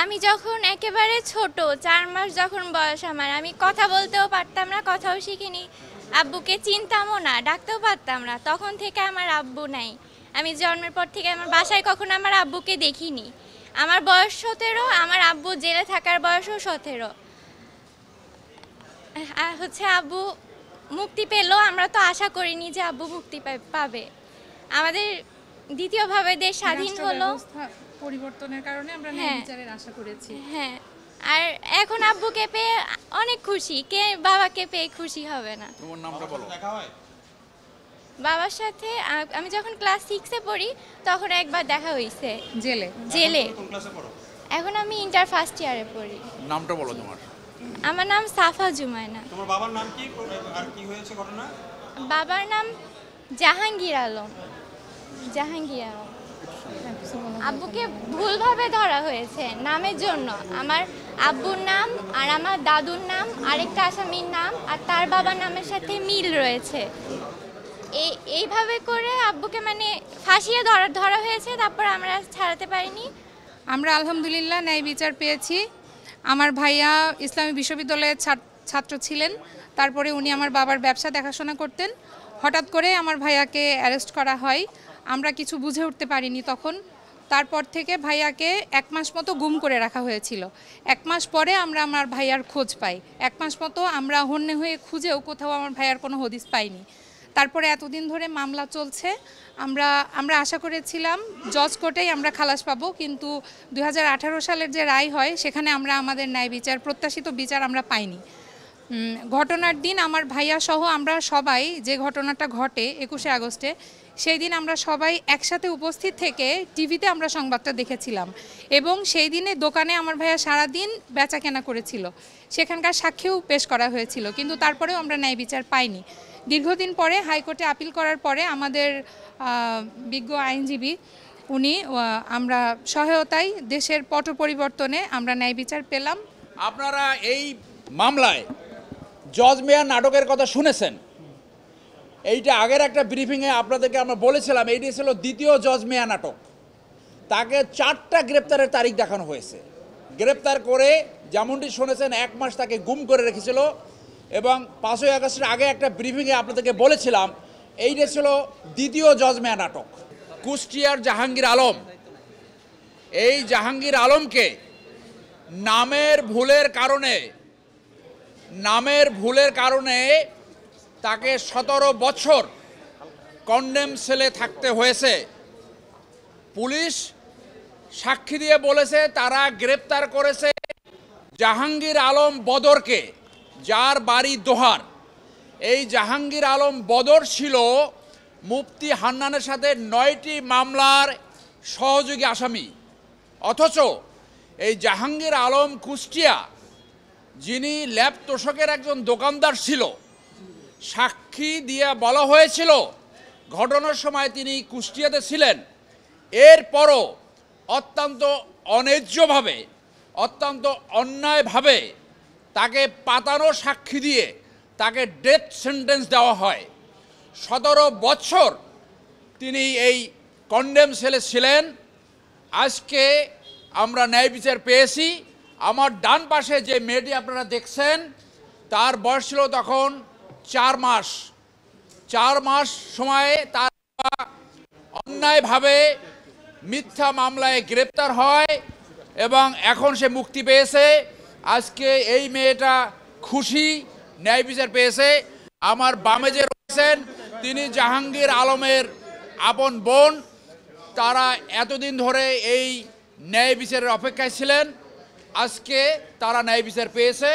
আমি যখন একেবারে ছোট ৪ মাস যখন বয়স আমার, আমি কথা বলতেও পারতাম না, কথাও শিখিনি। আব্বুকে চিনতামও না, ডাকতেও পারতাম না। তখন থেকে আমার আব্বু নাই। আমি জন্মের পর থেকে আমার বাসায় কখনো আমার আব্বুকে দেখিনি। আমার বয়স ১৭, আমার আব্বু জেলে থাকার বয়সও ১৭। হচ্ছে আব্বু মুক্তি পেল, আমরা তো আশা করিনি যে আব্বু মুক্তি পাবে। আমাদের দ্বিতীয়ভাবে দেশ স্বাধীন রাষ্ট্র হলো। ব্যবস্থা পরিবর্তনের কারণে আমরা ন্যায় হ্যাঁ বিচারের আশা করেছি। হ্যাঁ, আর এখন আব্বুকে পেয়ে অনেক খুশি। কে বাবাকে পেয়ে খুশি হবে না? তোমার নামটা বলো। দেখা হয়? বাবার সাথে আমি যখন ক্লাস 6-এ পড়ি তখন একবার দেখা হইছে জেলে। জেলে। কোন ক্লাসে পড়ো? এখন আমি ইন্টার ফার্স্ট ইয়ারে পড়ি। নামটা বলো তোমার। আমার নাম সাফা জুমায়না। তোমার বাবার নাম কি আর কি হয়েছে ঘটনা? বাবার নাম জাহাঙ্গীর আলম। জাহাঙ্গীর আলম। আব্বুকে ভুলভাবে ধরা হয়েছে নামের জন্য। আমার আব্বুর নাম আর আমার দাদুর নাম আরেকটা আসামির নাম আর তার বাবার নামের সাথে মিল রয়েছে। এইভাবে করে আব্বুকে মানে ফাঁসিয়ে ধরা হয়েছে, তারপর আমরা ছাড়াতে পারিনি। আমরা আলহামদুলিল্লাহ ন্যায় বিচার পেয়েছি। আমার ভাইয়া ইসলামী বিশ্ববিদ্যালয়ের ছাত্র ছিলেন। তারপরে উনি আমার বাবার ব্যবসা দেখাশোনা করতেন। হঠাৎ করে আমার ভাইয়াকে অ্যারেস্ট করা হয়। আমরা কিছু বুঝে উঠতে পারিনি তখন। তারপর থেকে ভাইয়াকে 1 মাস মতো গুম করে রাখা হয়েছিল। 1 মাস পরে আমরা আমার ভাইয়ার খোঁজ পাই। 1 মাস মতো আমরা হন্যে হয়ে খুঁজেও কোথাও আমার ভাইয়ার কোনো হদিস পাইনি। তারপরে এতদিন ধরে মামলা চলছে। আমরা আশা করেছিলাম জজ কোর্টেই আমরা খালাস পাবো, কিন্তু 2018 সালের যে রায় হয় সেখানে আমরা আমাদের ন্যায় বিচার, প্রত্যাশিত বিচার আমরা পাইনি। ঘটনার দিন আমার ভাইয়া সহ আমরা সবাই, যে ঘটনাটা ঘটে 21শে আগস্টে, সেই দিন আমরা সবাই একসাথে উপস্থিত থেকে টিভিতে আমরা সংবাদটা দেখেছিলাম এবং সেই দিনে দোকানে আমার ভাইয়া সারাদিন বেচা কেনা করেছিল। সেখানকার সাক্ষীও পেশ করা হয়েছিল, কিন্তু তারপরেও আমরা ন্যায় বিচার পাইনি। দীর্ঘদিন পরে হাইকোর্টে আপিল করার পরে আমাদের বিজ্ঞ আইনজীবী উনি আমরা সহায়তায় দেশের পট পরিবর্তনে আমরা ন্যায় বিচার পেলাম। আপনারা এই মামলায় জজ মেয়ার নাটকের কথা শুনেছেন। এইটা আগের একটা ব্রিফিংয়ে আপনাদেরকে আমরা বলেছিলাম, এইটি ছিল দ্বিতীয় জজ মেয়ার নাটক। তাকে 4টা গ্রেপ্তারের তারিখ দেখানো হয়েছে। গ্রেপ্তার করে যেমনটি শুনেছেন 1 মাস তাকে গুম করে রেখেছিল এবং 5ই আগস্টের আগে একটা ব্রিফিংয়ে আপনাদেরকে বলেছিলাম এইটা ছিল দ্বিতীয় জজ মেয়ার নাটক। কুষ্টিয়ার জাহাঙ্গীর আলম, এই জাহাঙ্গীর আলমকে নামের ভুলের কারণে তাকে 17 বছর কন্ডেম সেলে থাকতে হয়েছে। পুলিশ সাক্ষী দিয়ে বলেছে তারা গ্রেপ্তার করেছে জাহাঙ্গীর আলম বদরকে, যার বাড়ি দোহার। এই জাহাঙ্গীর আলম বদর ছিল মুফতি হান্নানের সাথে 9টি মামলার সহযোগী আসামি। অথচ এই জাহাঙ্গীর আলম কুষ্টিয়া, যিনি ল্যাব তোষকের একজন দোকানদার ছিল, সাক্ষী দিয়ে বলা হয়েছিল ঘটনার সময় তিনি কুষ্টিয়াতে ছিলেন। এরপরও অত্যন্ত অন্যায্যভাবে, অত্যন্ত অন্যায়ভাবে তাকে পাতানো সাক্ষী দিয়ে তাকে ডেথ সেন্টেন্স দেওয়া হয়। 17 বছর তিনি এই কন্ডেম সেলে ছিলেন। আজকে আমরা ন্যায় বিচার পেয়েছি। আমার ডান পাশে যে মেয়েটি আপনারা দেখছেন, তার বয়স ছিল তখন 4 মাস। 4 মাস সময়ে তার অন্যায়ভাবে মিথ্যা মামলায় গ্রেপ্তার হয় এবং এখন সে মুক্তি পেয়েছে। আজকে এই মেয়েটা খুশি, ন্যায় বিচার পেয়েছে। আমার বামে যে রয়েছেন তিনি জাহাঙ্গীর আলমের আপন বোন। তারা এতদিন ধরে এই ন্যায় বিচারের অপেক্ষায় ছিলেন। আজকে তারা ন্যায় বিচার পেয়েছে।